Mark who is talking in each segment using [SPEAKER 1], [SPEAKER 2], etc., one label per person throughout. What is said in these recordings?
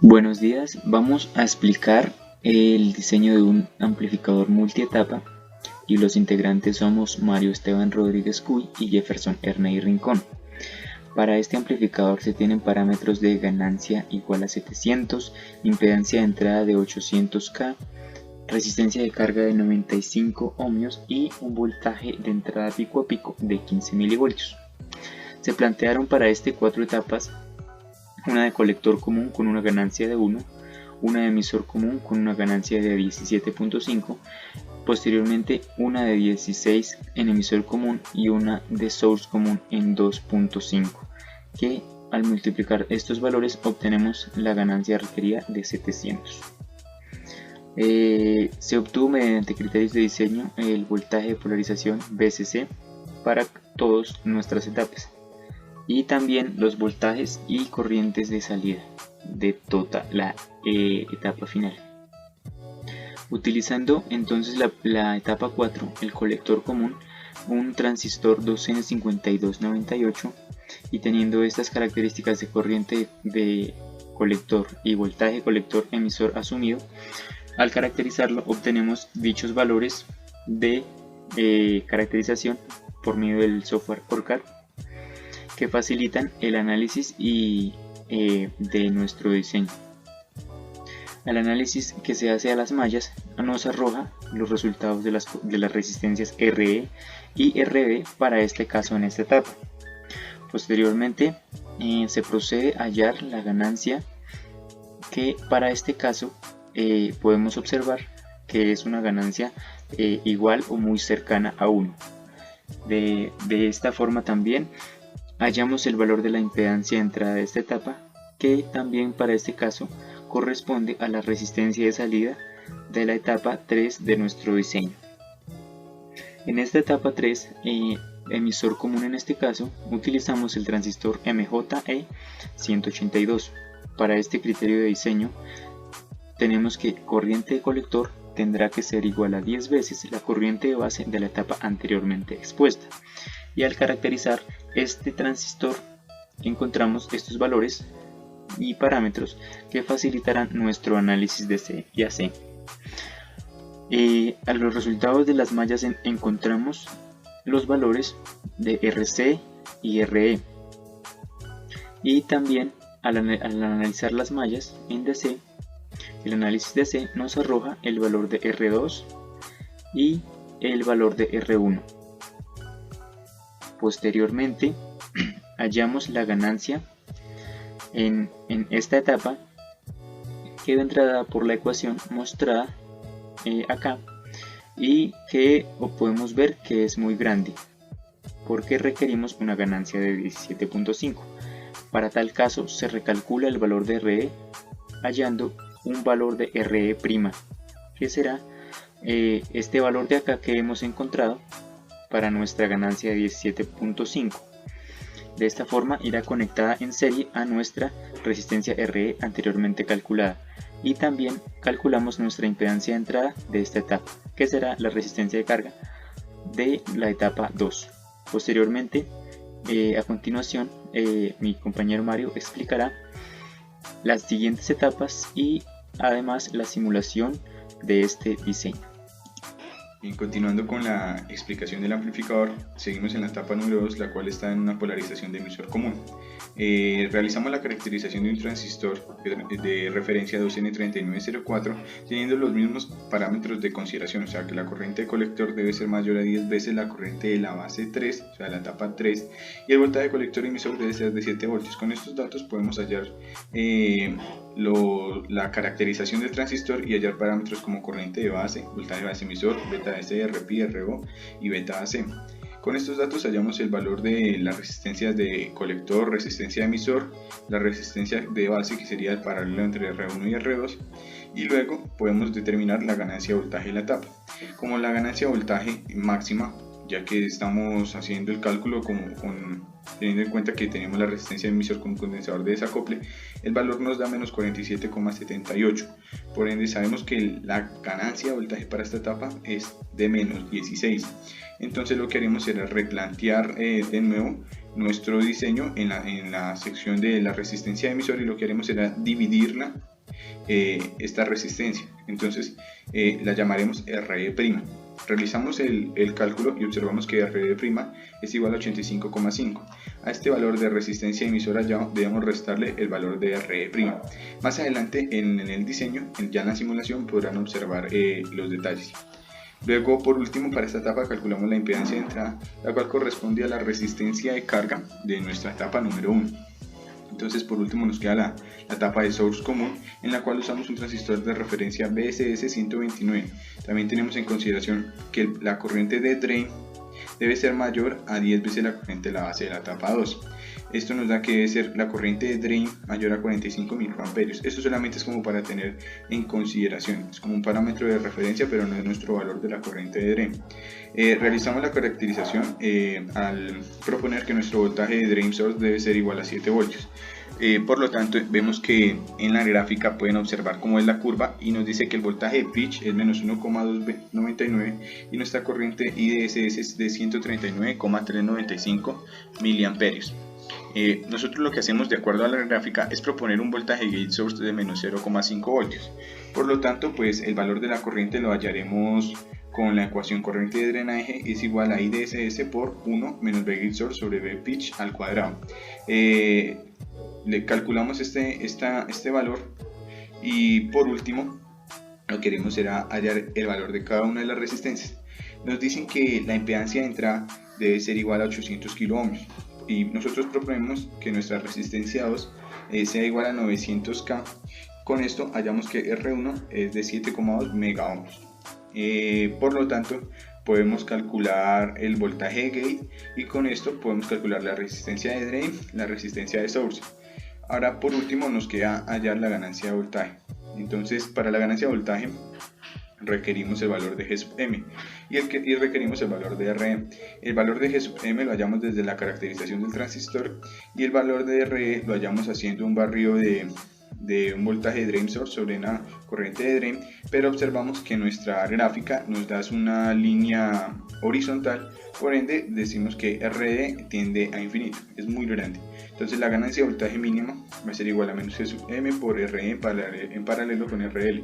[SPEAKER 1] Buenos días, vamos a explicar el diseño de un amplificador multietapa y los integrantes somos Mario Esteban Rodríguez Cuy y Jefferson Erney Rincón. Para este amplificador se tienen parámetros de ganancia igual a 700, impedancia de entrada de 800K, resistencia de carga de 95 ohmios y un voltaje de entrada pico a pico de 15 milivoltios. Se plantearon para este 4 etapas: una de colector común con una ganancia de 1, una de emisor común con una ganancia de 17.5, posteriormente una de 16 en emisor común y una de source común en 2.5, que al multiplicar estos valores obtenemos la ganancia requerida de 700. Se obtuvo mediante criterios de diseño el voltaje de polarización VCC para todas nuestras etapas, y también los voltajes y corrientes de salida de toda la etapa final. Utilizando entonces la etapa 4, el colector común, un transistor 2N5298, y teniendo estas características de corriente de colector y voltaje colector emisor asumido, al caracterizarlo obtenemos dichos valores de caracterización por medio del software ORCAD, que facilitan el análisis de nuestro diseño. El análisis que se hace a las mallas nos arroja los resultados de las resistencias RE y RB para este caso en esta etapa. Posteriormente se procede a hallar la ganancia, que para este caso podemos observar que es una ganancia igual o muy cercana a 1. De esta forma también hallamos el valor de la impedancia de entrada de esta etapa, que también para este caso corresponde a la resistencia de salida de la etapa 3 de nuestro diseño. En esta etapa 3, emisor común en este caso, utilizamos el transistor MJE182. Para este criterio de diseño tenemos que corriente de colector tendrá que ser igual a 10 veces la corriente de base de la etapa anteriormente expuesta. Y al caracterizar este transistor encontramos estos valores y parámetros que facilitarán nuestro análisis de C y AC. A los resultados de las mallas encontramos los valores de RC y RE, y también al analizar las mallas en DC, el análisis de C nos arroja el valor de R2 y el valor de R1. Posteriormente hallamos la ganancia en esta etapa, que vendrá dada por la ecuación mostrada acá, y que podemos ver que es muy grande porque requerimos una ganancia de 17.5. Para tal caso se recalcula el valor de RE hallando un valor de RE', que será este valor de acá que hemos encontrado para nuestra ganancia de 17.5. De esta forma irá conectada en serie a nuestra resistencia RE anteriormente calculada, y también calculamos nuestra impedancia de entrada de esta etapa, que será la resistencia de carga de la etapa 2. Posteriormente, a continuación, mi compañero Mario explicará las siguientes etapas y además la simulación de este diseño.
[SPEAKER 2] Bien, continuando con la explicación del amplificador, seguimos en la etapa número 2, la cual está en una polarización de emisor común. Realizamos la caracterización de un transistor de referencia 2N3904 teniendo los mismos parámetros de consideración, o sea que la corriente de colector debe ser mayor a 10 veces la corriente de la base 3, o sea la etapa 3, y el voltaje de colector emisor debe ser de 7 voltios. Con estos datos podemos hallar la caracterización del transistor y hallar parámetros como corriente de base, voltaje de base emisor, beta DC, RPI, RO y beta AC. Con estos datos hallamos el valor de las resistencias de colector, resistencia de emisor, la resistencia de base, que sería el paralelo entre R1 y R2, y luego podemos determinar la ganancia de voltaje de la etapa. Como la ganancia de voltaje máxima, ya que estamos haciendo el cálculo teniendo en cuenta que tenemos la resistencia de emisor con un condensador de desacople, el valor nos da menos 47,78. Por ende sabemos que la ganancia de voltaje para esta etapa es de menos 16. Entonces lo que haremos será replantear de nuevo nuestro diseño en la sección de la resistencia de emisor, y lo que haremos será dividirla, esta resistencia. Entonces la llamaremos RE'. Realizamos el cálculo y observamos que RE' es igual a 85,5. A este valor de resistencia emisora ya debemos restarle el valor de RE'. Más adelante en el diseño, ya en la simulación, podrán observar los detalles. Luego, por último, para esta etapa calculamos la impedancia de entrada, la cual corresponde a la resistencia de carga de nuestra etapa número 1. Entonces, por último, nos queda la etapa de source común, en la cual usamos un transistor de referencia BSS 129. También tenemos en consideración que la corriente de drain debe ser mayor a 10 veces la corriente de la base de la etapa 2. Esto nos da que debe ser la corriente de drain mayor a 45 microamperios. Esto solamente es como para tener en consideración, es como un parámetro de referencia, pero no es nuestro valor de la corriente de drain. Realizamos la caracterización al proponer que nuestro voltaje de drain source debe ser igual a 7 voltios. Por lo tanto, vemos que en la gráfica pueden observar cómo es la curva, y nos dice que el voltaje de pitch es menos 1,299 y nuestra corriente IDSS es de 139,395 miliamperios. Nosotros lo que hacemos de acuerdo a la gráfica es proponer un voltaje gate source de menos 0,5 voltios. Por lo tanto, pues el valor de la corriente lo hallaremos con la ecuación corriente de drenaje es igual a IDSS por 1 menos V gate source sobre V pitch al cuadrado. Le calculamos este valor, y por último lo que queremos será hallar el valor de cada una de las resistencias. Nos dicen que la impedancia de entrada debe ser igual a 800 kilo ohms, y nosotros proponemos que nuestra resistencia 2 sea igual a 900K. Con esto hallamos que R1 es de 7,2 mega ohms. Por lo tanto, podemos calcular el voltaje de gate, y con esto podemos calcular la resistencia de drain, la resistencia de source. Ahora, por último, nos queda hallar la ganancia de voltaje. Entonces, para la ganancia de voltaje requerimos el valor de G sub m y requerimos el valor de RE. El valor de G sub m lo hallamos desde la caracterización del transistor, y el valor de RE lo hallamos haciendo un barrido de un voltaje de drain source sobre una corriente de drain, pero observamos que nuestra gráfica nos da una línea horizontal, por ende decimos que RE tiende a infinito, es muy grande. Entonces la ganancia de voltaje mínima va a ser igual a menos G sub m por RE en paralelo con RL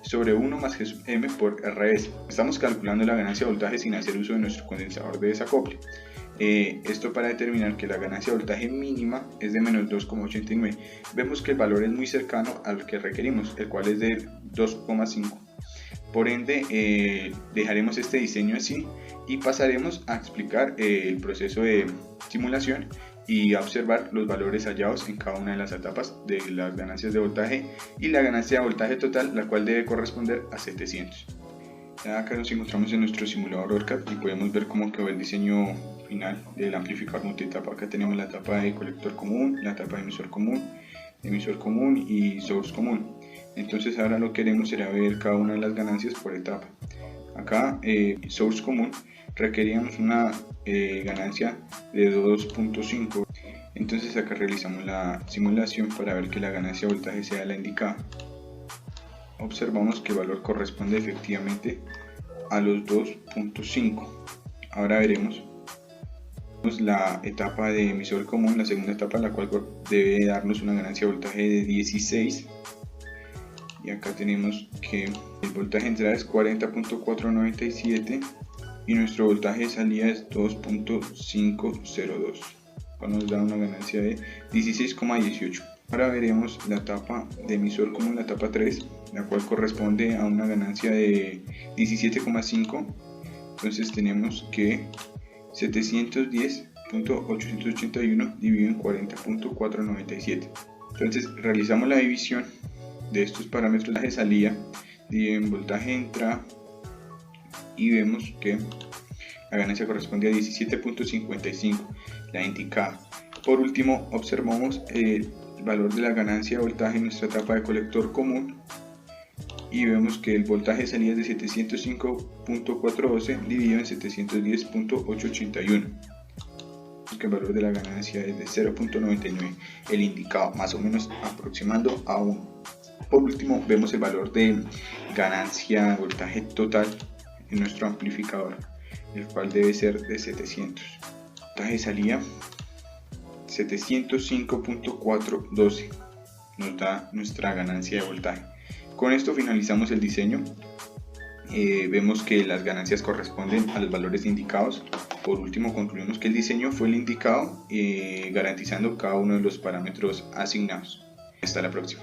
[SPEAKER 2] sobre 1 más G sub m por RS. Estamos calculando la ganancia de voltaje sin hacer uso de nuestro condensador de desacople. Esto para determinar que la ganancia de voltaje mínima es de menos 2,89. Vemos que el valor es muy cercano al que requerimos, el cual es de 2,5. Por ende, dejaremos este diseño así y pasaremos a explicar el proceso de simulación y a observar los valores hallados en cada una de las etapas de las ganancias de voltaje y la ganancia de voltaje total, la cual debe corresponder a 700. Acá nos encontramos en nuestro simulador ORCAD y podemos ver cómo quedó el diseño final del amplificador multietapa. Acá tenemos la etapa de colector común, la etapa de emisor común y source común. Entonces ahora lo que queremos será ver cada una de las ganancias por etapa. Acá source común requeríamos una ganancia de 2.5. Entonces acá realizamos la simulación para ver que la ganancia de voltaje sea la indicada. Observamos que el valor corresponde efectivamente a los 2.5. Ahora veremos la etapa de emisor común, la segunda etapa, la cual debe darnos una ganancia de voltaje de 16. Y acá tenemos que el voltaje de entrada es 40.497 y nuestro voltaje de salida es 2.502, nos da una ganancia de 16,18. Ahora veremos la etapa de emisor común, la etapa 3, la cual corresponde a una ganancia de 17,5. Entonces tenemos que 710.881 dividido en 40.497. Entonces realizamos la división de estos parámetros de salida dividido en voltaje de entrada y vemos que la ganancia corresponde a 17.55, la indicada. Por último, observamos el valor de la ganancia de voltaje en nuestra etapa de colector común y vemos que el voltaje de salida es de 705.412 dividido en 710.881. Que el valor de la ganancia es de 0.99, el indicado, más o menos aproximando a 1. Por último, vemos el valor de ganancia de voltaje total en nuestro amplificador, el cual debe ser de 700. Voltaje de salida 705.412 nos da nuestra ganancia de voltaje. Con esto finalizamos el diseño. Vemos que las ganancias corresponden a los valores indicados. Por último, concluimos que el diseño fue el indicado, garantizando cada uno de los parámetros asignados. Hasta la próxima.